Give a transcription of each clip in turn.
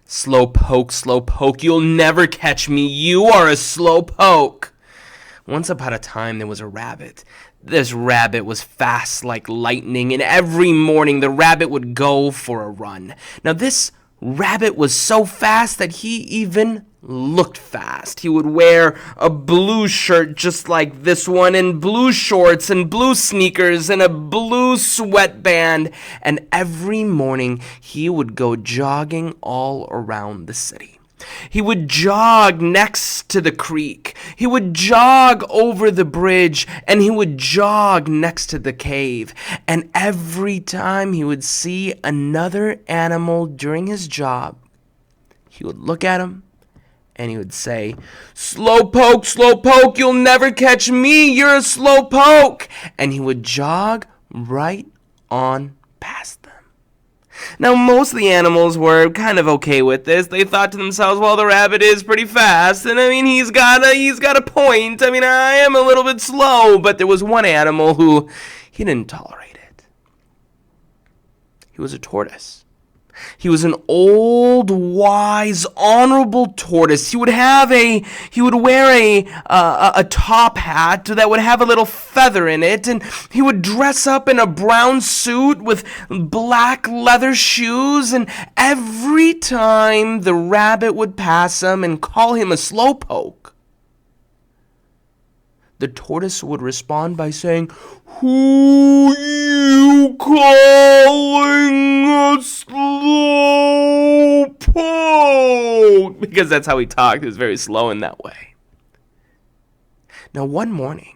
slow poke, you'll never catch me. You are a slow poke. Once upon a time, there was a rabbit. This rabbit was fast like lightning, and every morning the rabbit would go for a run. Now, this rabbit was so fast that he even looked fast. He would wear a blue shirt just like this one, and blue shorts and blue sneakers and a blue sweatband, and every morning he would go jogging all around the city. He would jog next to the creek. He would jog over the bridge, and he would jog next to the cave. And every time he would see another animal during his jog, he would look at him and he would say, slow poke, you'll never catch me. You're a slow poke. And he would jog right on past them. Now, most of the animals were kind of okay with this. They thought to themselves, well, the rabbit is pretty fast, and I mean, he's got a point. I mean, I am a little bit slow, but there was one animal who he didn't tolerate it. He was a tortoise. He was an old, wise, honorable tortoise. He would wear a top hat that would have a little feather in it, and he would dress up in a brown suit with black leather shoes, and every time the rabbit would pass him and call him a slowpoke, the tortoise would respond by saying, who you calling a slowpoke? Because that's how he talked. He was very slow in that way. Now, one morning,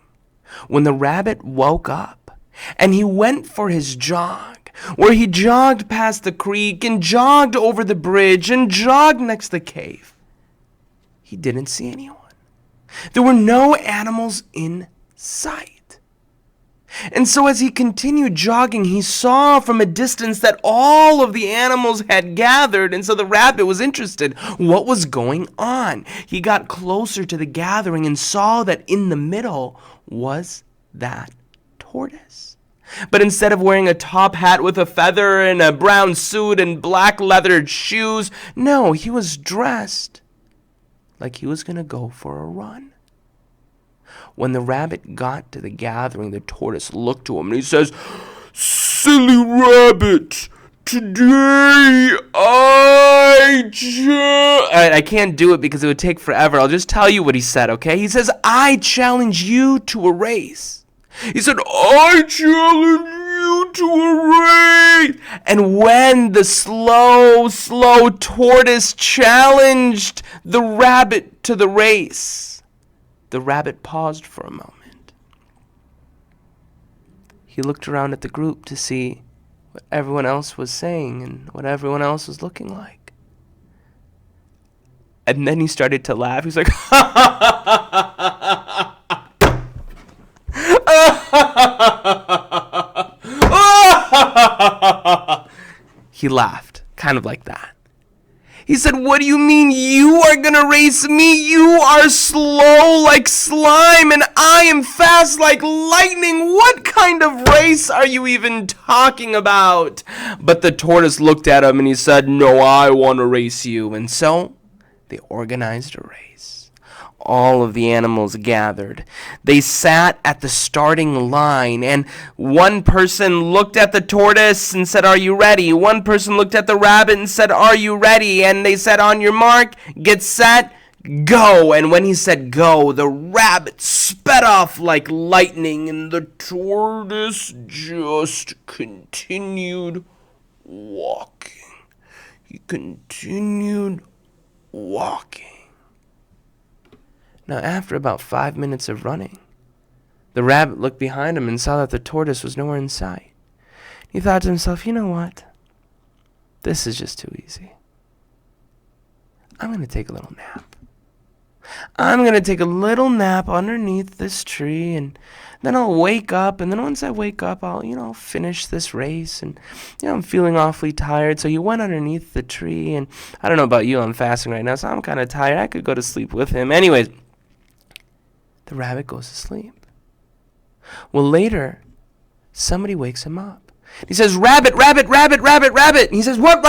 when the rabbit woke up and he went for his jog, where he jogged past the creek and jogged over the bridge and jogged next to the cave, he didn't see anyone. There were no animals in sight. And so as he continued jogging, he saw from a distance that all of the animals had gathered, and so the rabbit was interested. What was going on? He got closer to the gathering and saw that in the middle was that tortoise. But instead of wearing a top hat with a feather and a brown suit and black leather shoes, no, he was dressed like he was going to go for a run. When the rabbit got to the gathering, the tortoise looked to him and he says, silly rabbit, today I can't do it because it would take forever. I'll just tell you what he said, okay? He says, I challenge you to a race. He said, I challenge you to a race. And when the slow tortoise challenged the rabbit to the race, the rabbit paused for a moment. He looked around at the group to see what everyone else was saying and what everyone else was looking like. And then he started to laugh. He's like, he laughed, kind of like that. He said, what do you mean you are going to race me? You are slow like slime and I am fast like lightning. What kind of race are you even talking about? But the tortoise looked at him and he said, no, I want to race you. And so they organized a race. All of the animals gathered. They sat at the starting line, and one person looked at the tortoise and said, are you ready? One person looked at the rabbit and said, are you ready? And they said, on your mark, get set, go. And when he said go, the rabbit sped off like lightning, and the tortoise just continued walking. He continued walking. Now, after about 5 minutes of running, the rabbit looked behind him and saw that the tortoise was nowhere in sight. He thought to himself, you know what? This is just too easy. I'm going to take a little nap. I'm going to take a little nap underneath this tree, and then I'll wake up, and then once I wake up, I'll, finish this race, and, I'm feeling awfully tired. So he went underneath the tree, and I don't know about you, I'm fasting right now, so I'm kind of tired. I could go to sleep with him. Anyways, the rabbit goes to sleep. Well, later, somebody wakes him up. He says, rabbit, rabbit, rabbit, rabbit, rabbit. And he says, what?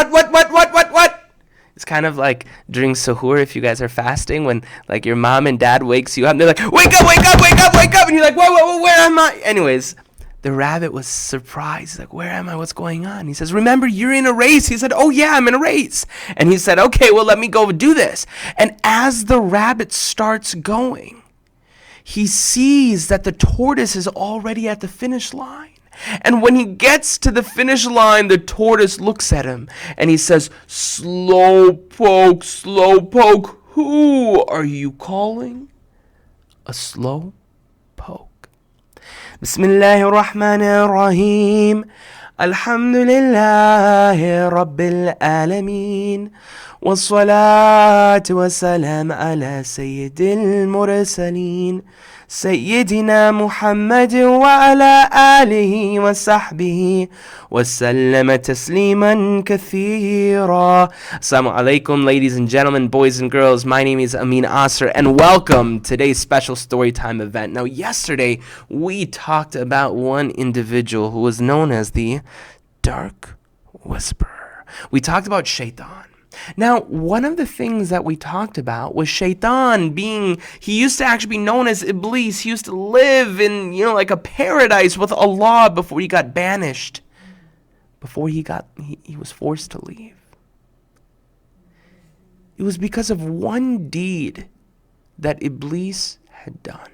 It's kind of like during suhoor, if you guys are fasting, when like your mom and dad wakes you up and they're like, wake up, wake up, wake up, wake up. And you're like, whoa, where am I? Anyways, the rabbit was surprised. He's like, where am I? What's going on? He says, remember, you're in a race. He said, oh, yeah, I'm in a race. And he said, okay, well, let me go do this. And as the rabbit starts going, he sees that the tortoise is already at the finish line. And when he gets to the finish line, the tortoise looks at him and he says, Slowpoke, who are you calling a slow poke? Bismillahir Rahmanir Rahim. Alhamdulillahi Rabbil Alameen. والصلاة والسلام على سيد المرسلين سيدنا محمد وعلى آله وصحبه وسلم تسليما كثيرا. Assalamu alaikum, ladies and gentlemen, boys and girls. My name is Assad, and welcome to today's special storytime event. Now, yesterday we talked about one individual who was known as the Dark Whisperer. We talked about Shaitan. Now, one of the things that we talked about was Shaitan he used to actually be known as Iblis. He used to live in, like a paradise with Allah before he got banished, before he was forced to leave. It was because of one deed that Iblis had done.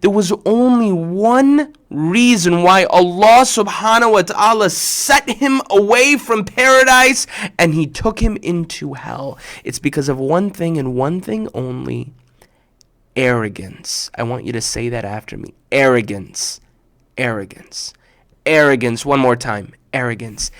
There was only one reason why Allah subhanahu wa ta'ala set him away from paradise and he took him into hell. It's because of one thing and one thing only: arrogance. I want you to say that after me. Arrogance. Arrogance. Arrogance. One more time. Arrogance.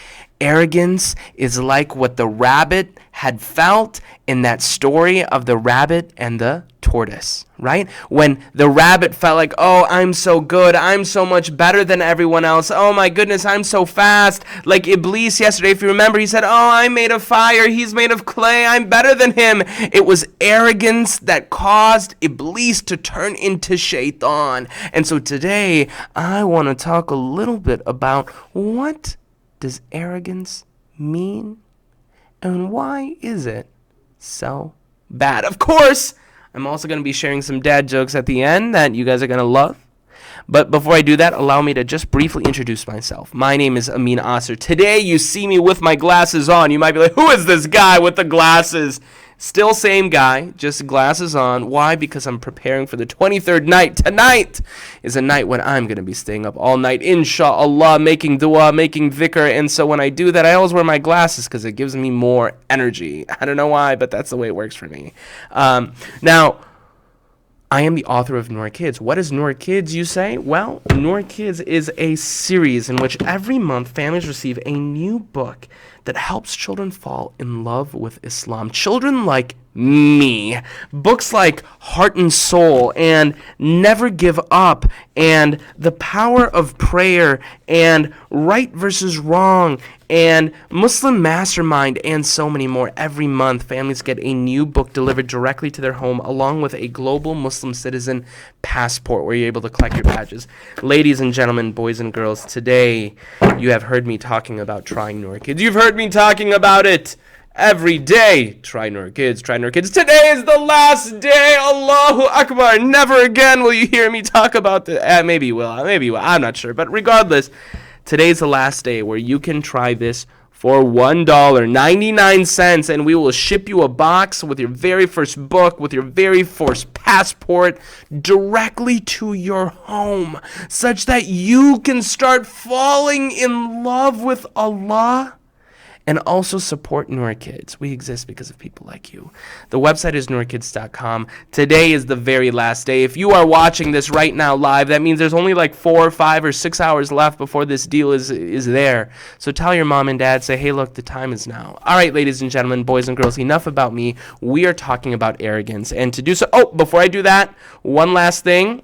Arrogance is like what the rabbit had felt in that story of the rabbit and the tortoise, right? When the rabbit felt like, oh, I'm so good, I'm so much better than everyone else, oh my goodness, I'm so fast. Like Iblis yesterday, if you remember, he said, oh, I'm made of fire, he's made of clay, I'm better than him. It was arrogance that caused Iblis to turn into Shaitan. And so today, I want to talk a little bit about what does arrogance mean and why is it so bad? Of course, I'm also going to be sharing some dad jokes at the end that you guys are going to love. But before I do that, allow me to just briefly introduce myself. My name is Assad. Today you see me with my glasses on. You might be like, who is this guy with the glasses? Still same guy, just glasses on. Why? Because I'm preparing for the 23rd night. Tonight is a night when I'm going to be staying up all night, inshallah, making dua, making dhikr. And so when I do that, I always wear my glasses because it gives me more energy. I don't know why, but that's the way it works for me. Now, I am the author of Noor Kids. What is Noor Kids, you say? Well, Noor Kids is a series in which every month families receive a new book that helps children fall in love with Islam. Children like me. Books like Heart and Soul and Never Give Up and The Power of Prayer and Right versus Wrong and Muslim Mastermind and so many more. Every month, families get a new book delivered directly to their home along with a global Muslim citizen passport where you're able to collect your badges. Ladies and gentlemen, boys and girls, today you have heard me talking about trying Noor Kids. You've heard me talking about it every day. Try Noor Kids, try Noor Kids. Today is the last day. Allahu Akbar. Never again will you hear me talk about this. Maybe you will. I'm not sure. But regardless, today's the last day where you can try this for $1.99, and we will ship you a box with your very first book, with your very first passport, directly to your home, such that you can start falling in love with Allah and also support Noor Kids. We exist because of people like you. The website is noorkids.com. Today is the very last day. If you are watching this right now live, that means there's only like 4 or 5 or 6 hours left before this deal is there. So tell your mom and dad, say, hey, look, the time is now. All right, ladies and gentlemen, boys and girls, enough about me. We are talking about arrogance. And to do so, before I do that, one last thing.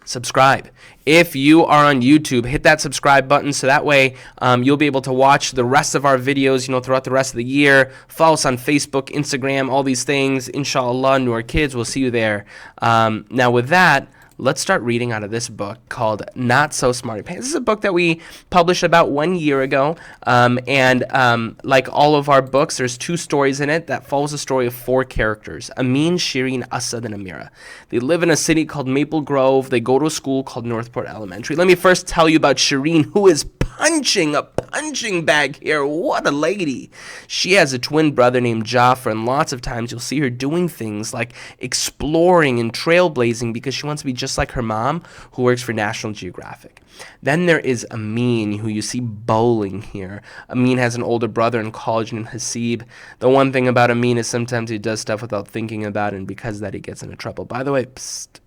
Subscribe. If you are on YouTube, hit that subscribe button so that way you'll be able to watch the rest of our videos, throughout the rest of the year. Follow us on Facebook, Instagram, all these things. Inshallah, Noor Kids, we'll see you there. Now with that, let's start reading out of this book called Not So Smartypants. This is a book that we published about 1 year ago, and like all of our books, there's 2 stories in it that follows the story of 4 characters: Amin, Shireen, Assad, and Amira. They live in a city called Maple Grove. They go to a school called Northport Elementary. Let me first tell you about Shireen, who is punching a punching bag here. What a lady. She has a twin brother named Jafar, and lots of times you'll see her doing things like exploring and trailblazing because she wants to be just like her mom, who works for National Geographic. Then there is Amin, who you see bowling here. Amin has an older brother in college named Hasib. The one thing about Amin is sometimes he does stuff without thinking about it, and because of that he gets into trouble. By the way, psst,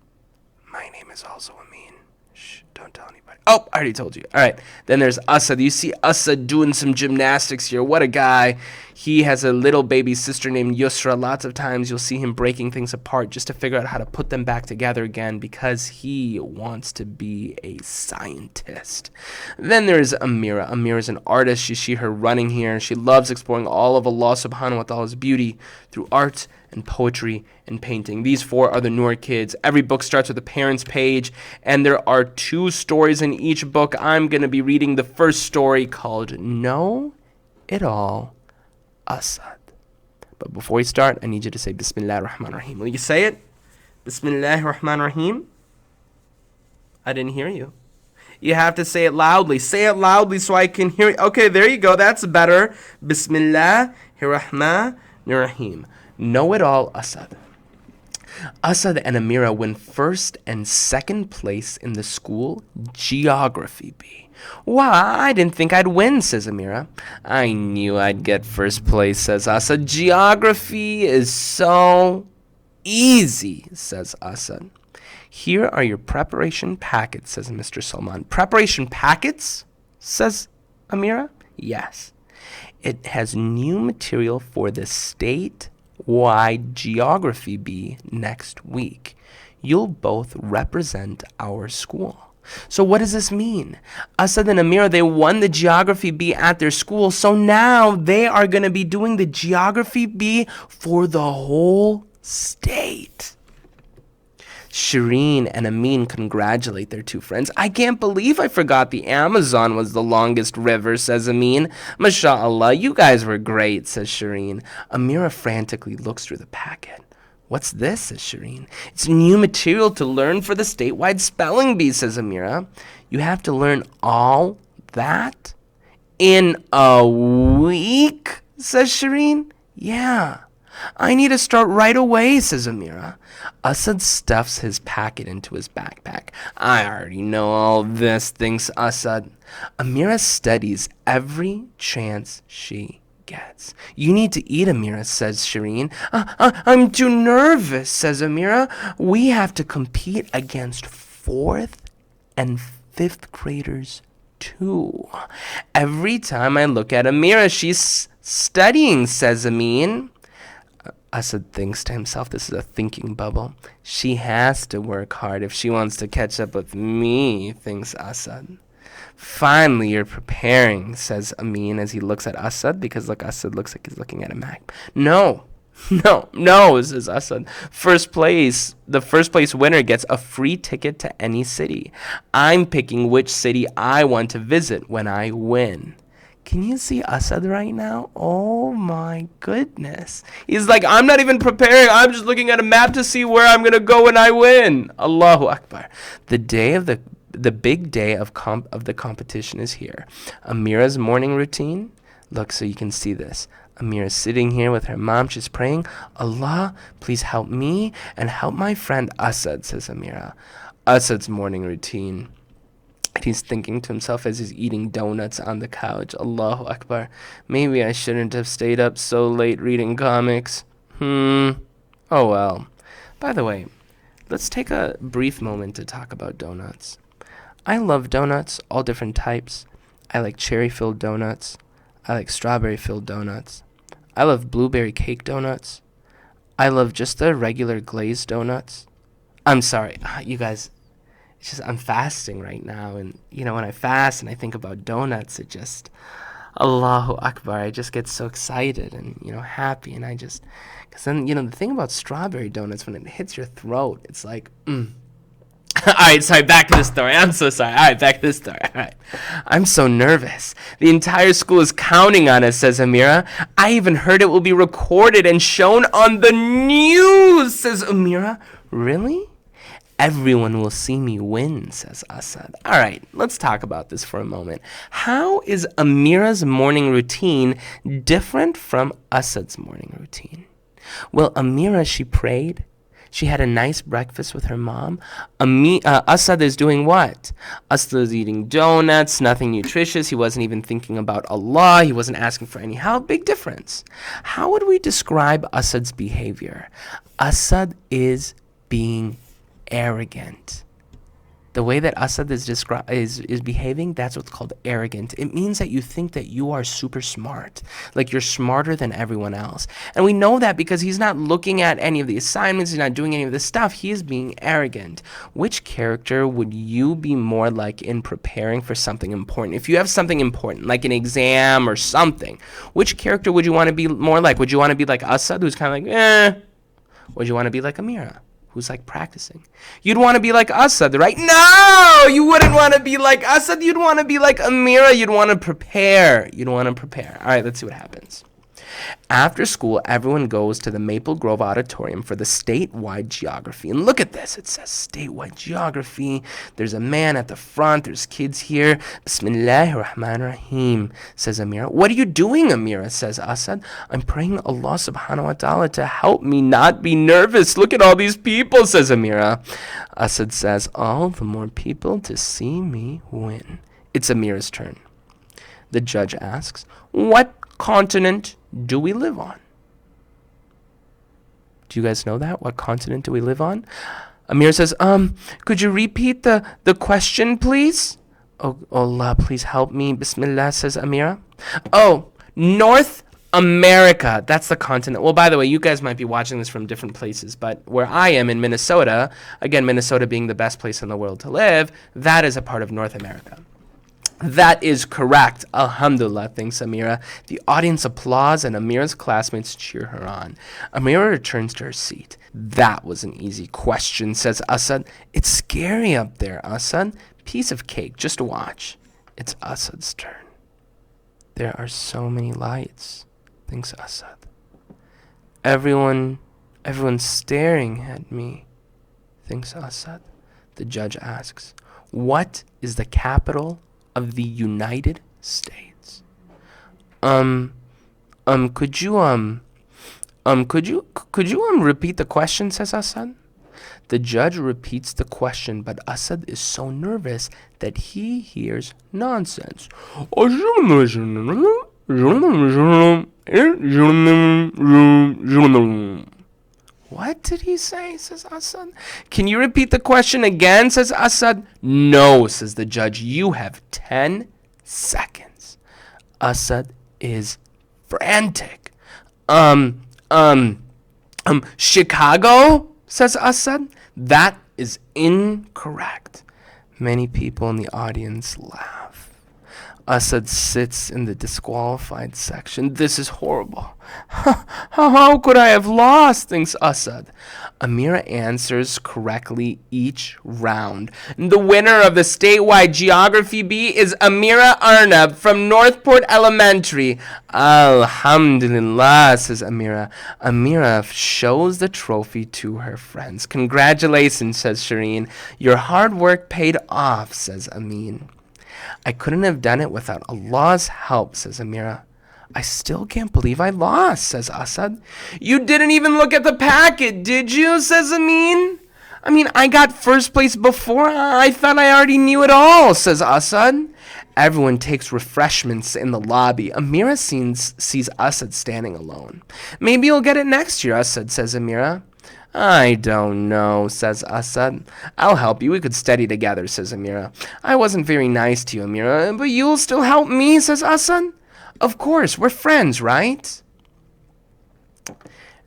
my name is also Amin. Shh, don't tell anybody. Oh, I already told you. All right. Then there's Assad. You see Assad doing some gymnastics here. What a guy. He has a little baby sister named Yusra. Lots of times you'll see him breaking things apart just to figure out how to put them back together again because he wants to be a scientist. Then there's Amira. Amira is an artist. You see her running here. She loves exploring all of Allah subhanahu wa ta'ala's beauty through art and poetry and painting. These 4 are the Noor kids. Every book starts with a parent's page, and there are 2 stories in each book. I'm going to be reading the first story called Know It All, Assad. But before we start, I need you to say Bismillah ar-Rahman ar-Rahim. Will you say it? Bismillah ar-Rahman ar-Rahim? I didn't hear you. You have to say it loudly. Say it loudly so I can hear you. Okay, there you go. That's better. Bismillah ar-Rahman ar-Rahim. Know It All, Assad. Assad and Amira win first and second place in the school geography bee. Wow, I didn't think I'd win, says Amira. I knew I'd get first place, says Assad. Geography is so easy, says Assad. Here are your preparation packets, says Mr. Salman. Preparation packets, says Amira. Yes. It has new material for the state-wide geography bee next week. You'll both represent our school. So what does this mean? Assad and Amira, they won the geography bee at their school, so now they are going to be doing the geography bee for the whole state. Shireen and Amin congratulate their 2 friends. I can't believe I forgot the Amazon was the longest river, says Amin. MashaAllah, you guys were great, says Shireen. Amira frantically looks through the packet. What's this, says Shireen. It's new material to learn for the statewide spelling bee, says Amira. You have to learn all that in a week, says Shireen. Yeah. I need to start right away, says Amira. Assad stuffs his packet into his backpack. I already know all this, thinks Assad. Amira studies every chance she gets. You need to eat, Amira, says Shireen. I'm too nervous, says Amira. We have to compete against 4th and 5th graders too. Every time I look at Amira, she's studying, says Amin. Assad thinks to himself, this is a thinking bubble. She has to work hard if she wants to catch up with me, thinks Assad. Finally, you're preparing, says Amin as he looks at Assad, because look, Assad looks like he's looking at a map. No, says Assad. The first place winner gets a free ticket to any city. I'm picking which city I want to visit when I win. Can you see Assad right now? Oh my goodness. He's like, I'm not even preparing. I'm just looking at a map to see where I'm going to go when I win. Allahu Akbar. The big day of the competition is here. Amira's morning routine. Look, so you can see this. Amira's sitting here with her mom. She's praying, Allah, please help me and help my friend Assad, says Amira. Assad's morning routine. He's thinking to himself as he's eating donuts on the couch. Allahu Akbar. Maybe I shouldn't have stayed up so late reading comics. Oh well. By the way, let's take a brief moment to talk about donuts. I love donuts, all different types. I like cherry-filled donuts. I like strawberry-filled donuts. I love blueberry cake donuts. I love just the regular glazed donuts. I'm sorry, you guys. It's just I'm fasting right now, and when I fast and I think about donuts, it just Allahu Akbar, I just get so excited and happy, and because then the thing about strawberry donuts, when it hits your throat, it's like All right, sorry, back to the story. I'm so sorry. All right, back to the story. All right. I'm so nervous. The entire school is counting on us, says Amira. I even heard it will be recorded and shown on the news, says Amira. Really? Everyone will see me win, says Assad. All right, let's talk about this for a moment. How is Amira's morning routine different from Assad's morning routine? Well, Amira, she prayed. She had a nice breakfast with her mom. Assad is doing what? Assad is eating donuts, nothing nutritious. He wasn't even thinking about Allah. He wasn't asking for any help. Big difference. How would we describe Assad's behavior? Assad is being arrogant. The way that Assad is behaving, that's what's called arrogant. It means that you think that you are super smart, like you're smarter than everyone else. And we know that because he's not looking at any of the assignments, he's not doing any of this stuff. He is being arrogant. Which character would you be more like in preparing for something important? If you have something important, like an exam or something, which character would you want to be more like? Would you want to be like Assad, who's kind of like, eh? Or would you want to be like Amira, who's like practicing? You'd want to be like Assad, right? No, you wouldn't want to be like Assad. You'd want to be like Amira. You'd want to prepare. All right, let's see what happens. After school, everyone goes to the Maple Grove Auditorium for the statewide geography. And look at this. It says statewide geography. There's a man at the front. There's kids here. Bismillahirrahmanirrahim, says Amira. What are you doing, Amira, says Assad. I'm praying Allah subhanahu wa ta'ala to help me not be nervous. Look at all these people, says Amira. Assad says, all the more people to see me win. It's Amira's turn. The judge asks, what continent do we live on? Do you guys know that? What continent do we live on? Amir says, could you repeat the question, please? Oh, Allah, please help me. Bismillah, says Amira. Oh, North America. That's the continent. Well, by the way, you guys might be watching this from different places, but where I am in Minnesota, again, Minnesota being the best place in the world to live, that is a part of North America. That is correct. Alhamdulillah, thinks Amira. The audience applauds and Amira's classmates cheer her on. Amira returns to her seat. That was an easy question, says Assad. It's scary up there, Assad. Piece of cake, just watch. It's Assad's turn. There are so many lights, thinks Assad. Everyone's staring at me, thinks Assad. The judge asks, what is the capital of the United States? Could you repeat the question, says Assad. The judge repeats the question, but Assad is so nervous that he hears nonsense. What did he say, says Assad. Can you repeat the question again, says Assad. No, says the judge. You have 10 seconds. Assad is frantic. Chicago, says Assad. That is incorrect. Many people in the audience laugh. Assad sits in the disqualified section. This is horrible. How could I have lost, thinks Assad. Amira answers correctly each round. The winner of the statewide geography bee is Amira Arnab from Northport Elementary. Alhamdulillah, says Amira. Amira shows the trophy to her friends. Congratulations, says Shireen. Your hard work paid off, says Amin. I couldn't have done it without Allah's help, says Amira. I still can't believe I lost, says Assad. You didn't even look at the packet, did you, says Amin. I got first place before. I thought I already knew it all, says Assad. Everyone takes refreshments in the lobby. Amira sees Assad standing alone. Maybe you'll get it next year, Assad, says Amira. I don't know, says Assad. I'll help you. We could study together, says Amira. I wasn't very nice to you, Amira, but you'll still help me, says Assad. Of course, we're friends, right?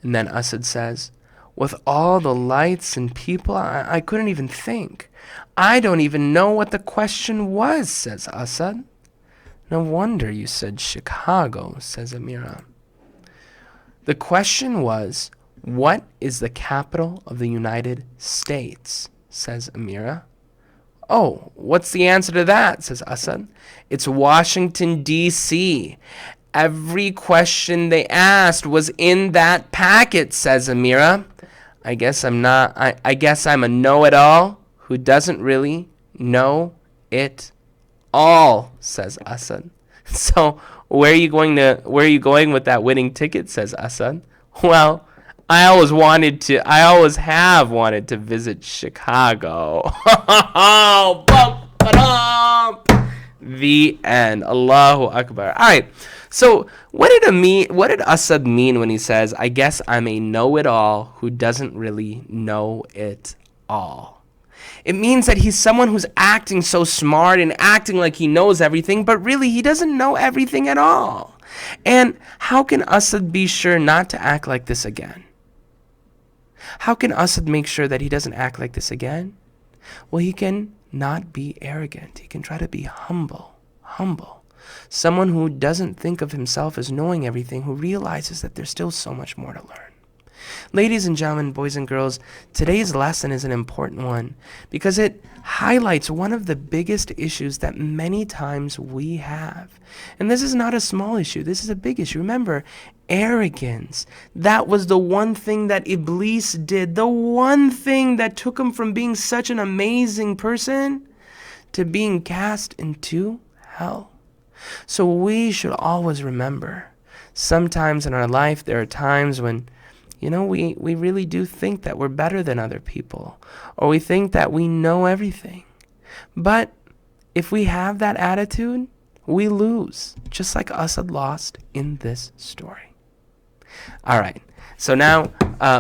And then Assad says, with all the lights and people, I couldn't even think. I don't even know what the question was, says Assad. No wonder you said Chicago, says Amira. The question was, what is the capital of the United States? says Amira. Oh, what's the answer to that, says Assad. It's Washington, D.C. Every question they asked was in that packet, says Amira. I guess I'm a know-it-all who doesn't really know it all, says Assad. So where are you going with that winning ticket, says Assad. Well, I always have wanted to visit Chicago. The end. Allahu Akbar. All right. So what did Assad mean when he says, I guess I'm a know-it-all who doesn't really know it all? It means that he's someone who's acting so smart and acting like he knows everything, but really he doesn't know everything at all. And how can Assad be sure not to act like this again? How can Assad make sure that he doesn't act like this again? Well, he can not be arrogant. He can try to be humble. Someone who doesn't think of himself as knowing everything, who realizes that there's still so much more to learn. Ladies and gentlemen, boys and girls, today's lesson is an important one because it highlights one of the biggest issues that many times we have. And this is not a small issue. This is a big issue. Remember, arrogance. That was the one thing that Iblis did. The one thing that took him from being such an amazing person to being cast into hell. So we should always remember, sometimes in our life, there are times when we really do think that we're better than other people, or we think that we know everything. But if we have that attitude, we lose, just like Assad lost in this story. All right. So now,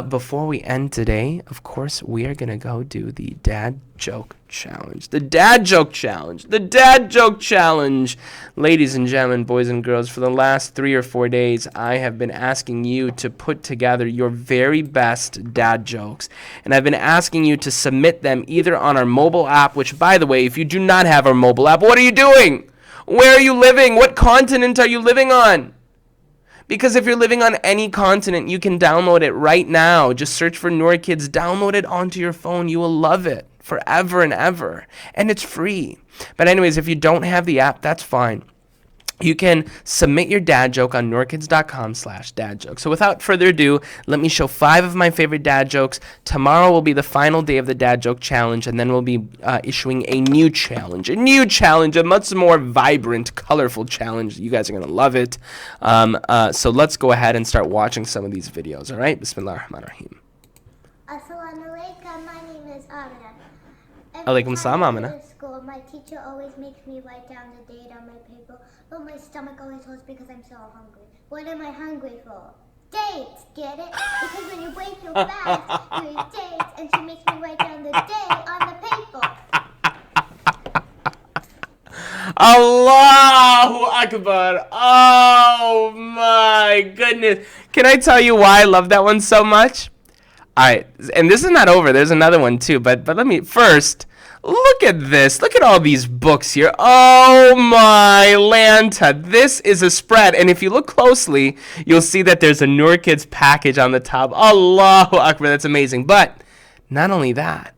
before we end today, of course, we are going to go do the dad joke challenge. The dad joke challenge. The dad joke challenge. Ladies and gentlemen, boys and girls, for the last 3 or 4 days, I have been asking you to put together your very best dad jokes. And I've been asking you to submit them either on our mobile app, which, by the way, if you do not have our mobile app, what are you doing? Where are you living? What continent are you living on? Because if you're living on any continent, you can download it right now. Just search for Noor Kids, download it onto your phone. You will love it forever and ever. And it's free. But anyways, if you don't have the app, that's fine. You can submit your dad joke on noorkids.com/dadjoke. So without further ado, let me show 5 of my favorite dad jokes. Tomorrow will be the final day of the dad joke challenge, and then we'll be issuing a new challenge, a much more vibrant, colorful challenge. You guys are going to love it. So let's go ahead and start watching some of these videos, all right? Bismillah ar-Rahman ar-Rahim. Assalamu alaikum, my name is Amira. Alaikum salam, Amina. At school, my teacher always makes me write down the date on my paper, but my stomach always hurts because I'm so hungry. What am I hungry for? Dates, get it? Because when you break your fast, you eat dates, and she makes me write down the date on the paper. Allahu Akbar. Oh my goodness. Can I tell you why I love that one so much? All right, and this is not over. There's another one too, but let me first look at this. Look at all these books here. Oh my Lanta, this is a spread, and if you look closely, you'll see that there's a Noor Kids package on the top. Allahu Akbar, that's amazing. But not only that,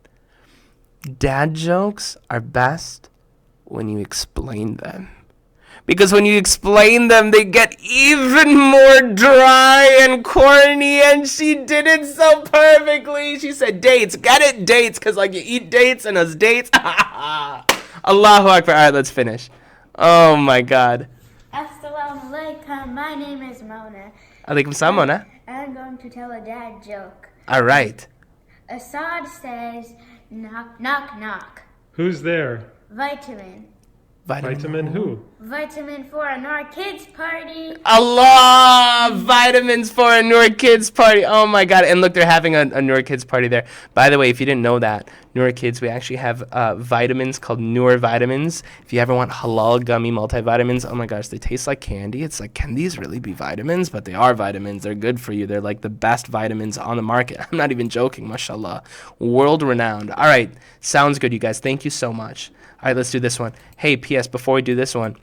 dad jokes are best when you explain them. Because when you explain them, they get even more dry and corny, and she did it so perfectly. She said dates. Get it? Dates, because like you eat dates and us dates. Allahu Akbar. All right, let's finish. Oh, my God. Assalamu alaikum. My name is Mona. Alaikum salam, Mona. I'm going to tell a dad joke. All right. Assad says, knock, knock, knock. Who's there? Vitamin. Vitamin who? Vitamin for a Noor Kids party. Allah! Vitamins for a Noor Kids party. Oh my God. And look, they're having a Noor Kids party there. By the way, if you didn't know that, Noor Kids, we actually have vitamins called Noor vitamins. If you ever want halal gummy multivitamins, oh my gosh, they taste like candy. It's like, can these really be vitamins? But they are vitamins. They're good for you. They're like the best vitamins on the market. I'm not even joking, mashallah. World renowned. All right. Sounds good, you guys. Thank you so much. All right, let's do this one. Hey, P.S., before we do this one,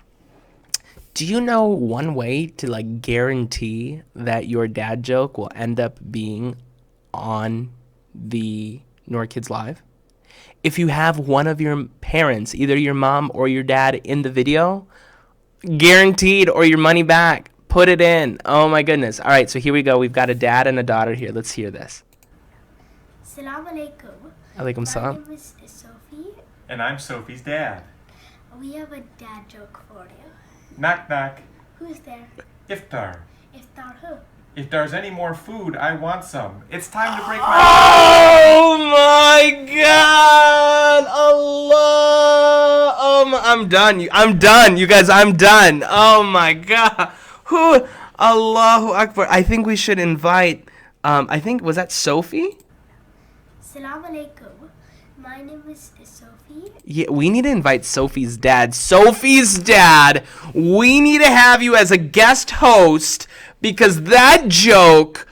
do you know one way to like guarantee that your dad joke will end up being on the Noor Kids Live? if you have one of your parents, either your mom or your dad, in the video, guaranteed, or your money back. Put it in. Oh my goodness. All right, so here we go. We've got a dad and a daughter here. Let's hear this. Assalamu alaikum. Alaikum salam. My name is Sophie. And I'm Sophie's dad. We have a dad joke for you. Knock knock. Who's there? Iftar. Iftar who? If there's any more food, I want some. It's time to break my... Oh my God! Allah! I'm done. I'm done, you guys. I'm done. Oh my God! Who? Allahu Akbar. I think we should invite. Was that Sophie? Assalamu alaikum. My name is Sophie. Yeah, we need to invite Sophie's dad. Sophie's dad, we need to have you as a guest host because that joke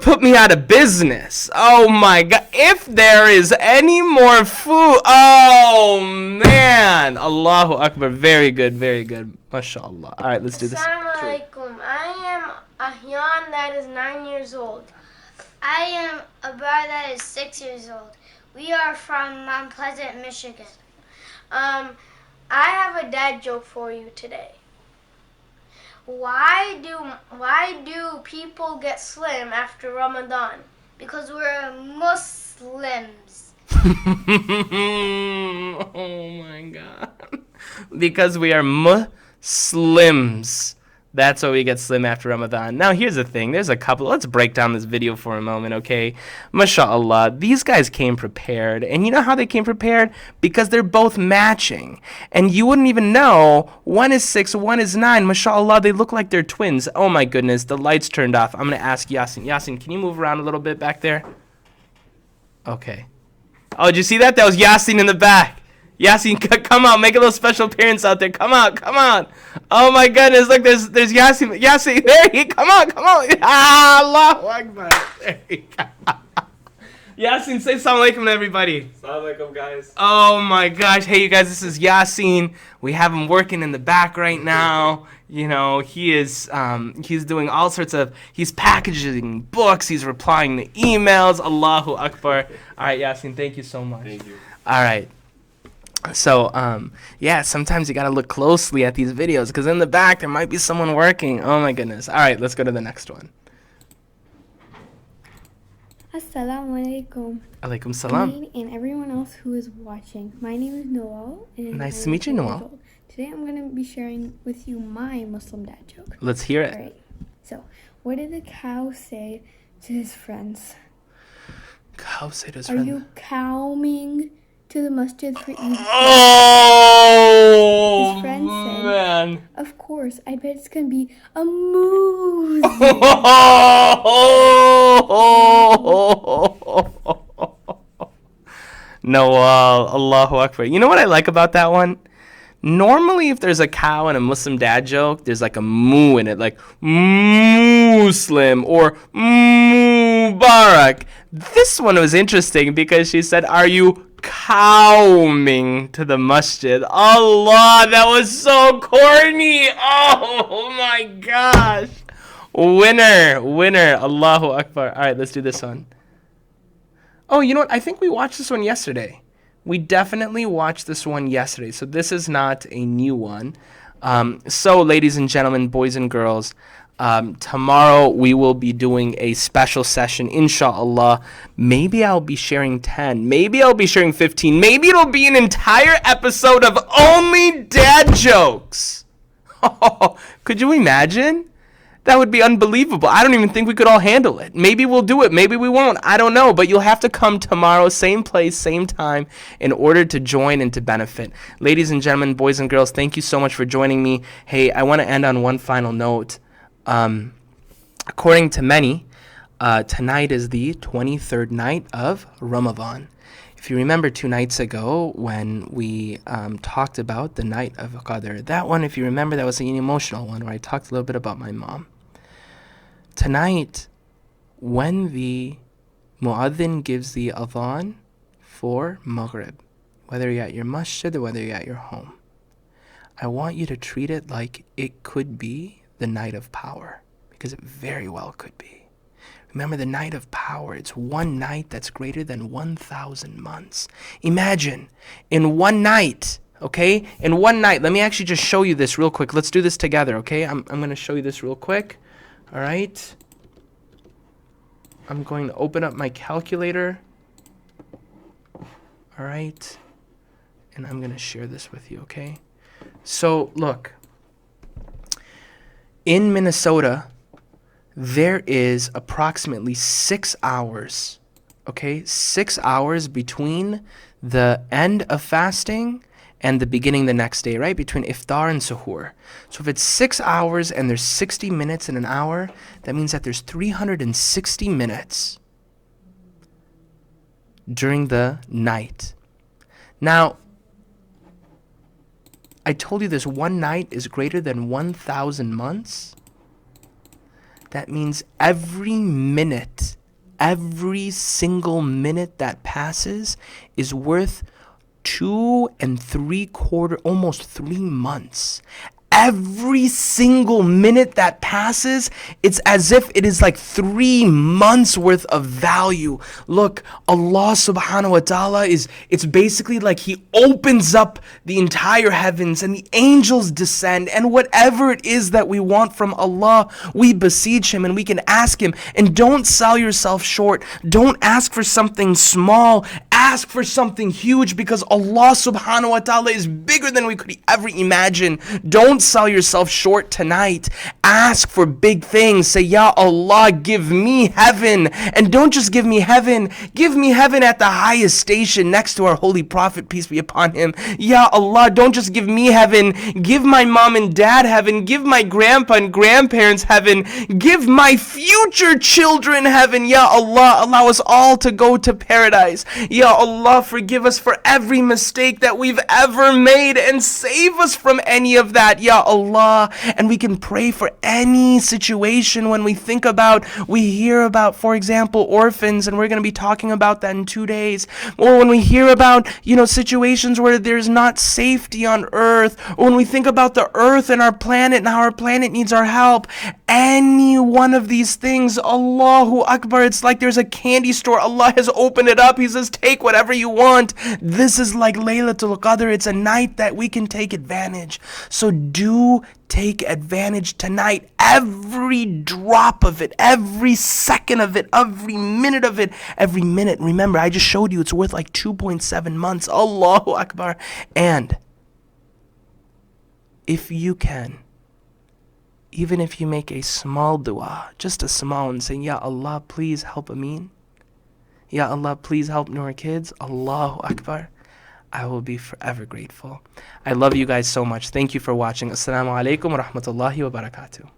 put me out of business. Oh my God. If there is any more food, oh man. Allahu Akbar. Very good, very good. MashaAllah. All right, let's do this. Assalamu alaikum. I am Ahyan that is 9 years old. I am Abar that is 6 years old. We are from Mount Pleasant, Michigan. I have a dad joke for you today. Why do people get slim after Ramadan? Because we're Muslims. Oh my God. Because we are Muslims. That's why we get slim after Ramadan. Now, here's the thing. There's a couple. Let's break down this video for a moment, okay? MashaAllah. These guys came prepared. And you know how they came prepared? Because they're both matching. And you wouldn't even know. One is 6, one is 9. MashaAllah, they look like they're twins. Oh, my goodness. The lights turned off. I'm going to ask Yasin. Yasin, can you move around a little bit back there? Okay. Oh, did you see that? That was Yasin in the back. Yasin, come out, make a little special appearance out there. Come out, come on. Oh my goodness, look, there's Yasin. Yasin, there he, come on. Ah, Allahu Akbar. There he go. Yasin, say assalamu alaikum to everybody. Assalamu alaikum, guys. Oh my gosh, hey you guys, this is Yasin. We have him working in the back right now. You know, he's doing all sorts of, he's packaging books, he's replying to emails. Allahu Akbar. All right, Yasin, thank you so much. Thank you. All right. So, yeah, sometimes you got to look closely at these videos because in the back there might be someone working. Oh, my goodness. All right, let's go to the next one. Assalamu alaikum. Alaikum salam. Me and everyone else who is watching. My name is Noor. And Nice I'm to meet you, 4 years Noor. old. Today I'm going to be sharing with you my Muslim dad joke. Let's hear it. All right. So, what did the cow say to his friends? Cow say to his Are friend. you coming to the masjid for Eid? Oh, His friend said, man. Of course, I bet it's going to be a moose. Nawal, Allahu Akbar. You know what I like about that one? Normally, if there's a cow in a Muslim dad joke, there's like a moo in it, like Muslim or Mubarak. This one was interesting because she said, are you coming to the masjid? Allah, that was so corny. Oh my gosh. Winner. Allahu Akbar. All right, let's do this one. Oh, you know what? I think we watched this one yesterday. We definitely watched this one yesterday, so this is not a new one. So, ladies and gentlemen, boys and girls, tomorrow we will be doing a special session, inshallah. Maybe I'll be sharing 10. Maybe I'll be sharing 15. Maybe it'll be an entire episode of only dad jokes. Could you imagine? That would be unbelievable. I don't even think we could all handle it. Maybe we'll do it. Maybe we won't. I don't know. But you'll have to come tomorrow, same place, same time, in order to join and to benefit. Ladies and gentlemen, boys and girls, thank you so much for joining me. Hey, I want to end on one final note. According to many, tonight is the 23rd night of Ramadan. If you remember 2 nights ago when we talked about the night of Qadr, that one, if you remember, that was an emotional one where I talked a little bit about my mom. Tonight, when the mu'adhin gives the adhan for Maghrib, whether you're at your masjid or whether you're at your home, I want you to treat it like it could be the night of power, because it very well could be. Remember, the night of power, it's one night that's greater than 1,000 months. Imagine, in one night, okay? In one night, let me actually just show you this real quick. Let's do this together, okay? I'm going to show you this real quick. All right? I'm going to open up my calculator. All right? And I'm going to share this with you, okay? So, look. In Minnesota, there is approximately 6 hours, okay? 6 hours between the end of fasting and the beginning the next day, right? Between iftar and suhoor. So if it's 6 hours and there's 60 minutes in an hour, that means that there's 360 minutes during the night. Now, I told you this one night is greater than 1,000 months. That means every minute, every single minute that passes is worth 2 3/4, almost 3 months. Every single minute that passes, it's as if it is like 3 months worth of value. Look, Allah subhanahu wa ta'ala it's basically like He opens up the entire heavens and the angels descend, and whatever it is that we want from Allah, we beseech Him and we can ask Him. And don't sell yourself short. Don't ask for something small. Ask for something huge, because Allah subhanahu wa ta'ala is bigger than we could ever imagine. Don't sell yourself short tonight. Ask for big things. Say, Ya Allah, give me heaven. And don't just give me heaven. Give me heaven at the highest station next to our holy prophet, peace be upon him. Ya Allah, don't just give me heaven. Give my mom and dad heaven. Give my grandpa and grandparents heaven. Give my future children heaven. Ya Allah, allow us all to go to paradise. Ya Allah, forgive us for every mistake that we've ever made and save us from any of that, Ya Allah. And we can pray for any situation when we hear about, for example, orphans, and we're going to be talking about that in 2 days. Or when we hear about, situations where there's not safety on earth, or when we think about the earth and our planet and how our planet needs our help. Any one of these things, Allahu Akbar, it's like there's a candy store. Allah has opened it up. He says, take whatever you want. This is like Laylatul Qadr. It's a night that we can take advantage. So do take advantage tonight. Every drop of it, every second of it, every minute of it, every minute. Remember, I just showed you it's worth like 2.7 months. Allahu Akbar. And if you can, even if you make a small dua, just a small one, saying, Ya Allah, please help Amin. Ya Allah, please help Noor kids. Allahu Akbar. I will be forever grateful. I love you guys so much. Thank you for watching. Assalamu alaikum wa rahmatullahi wa barakatuh.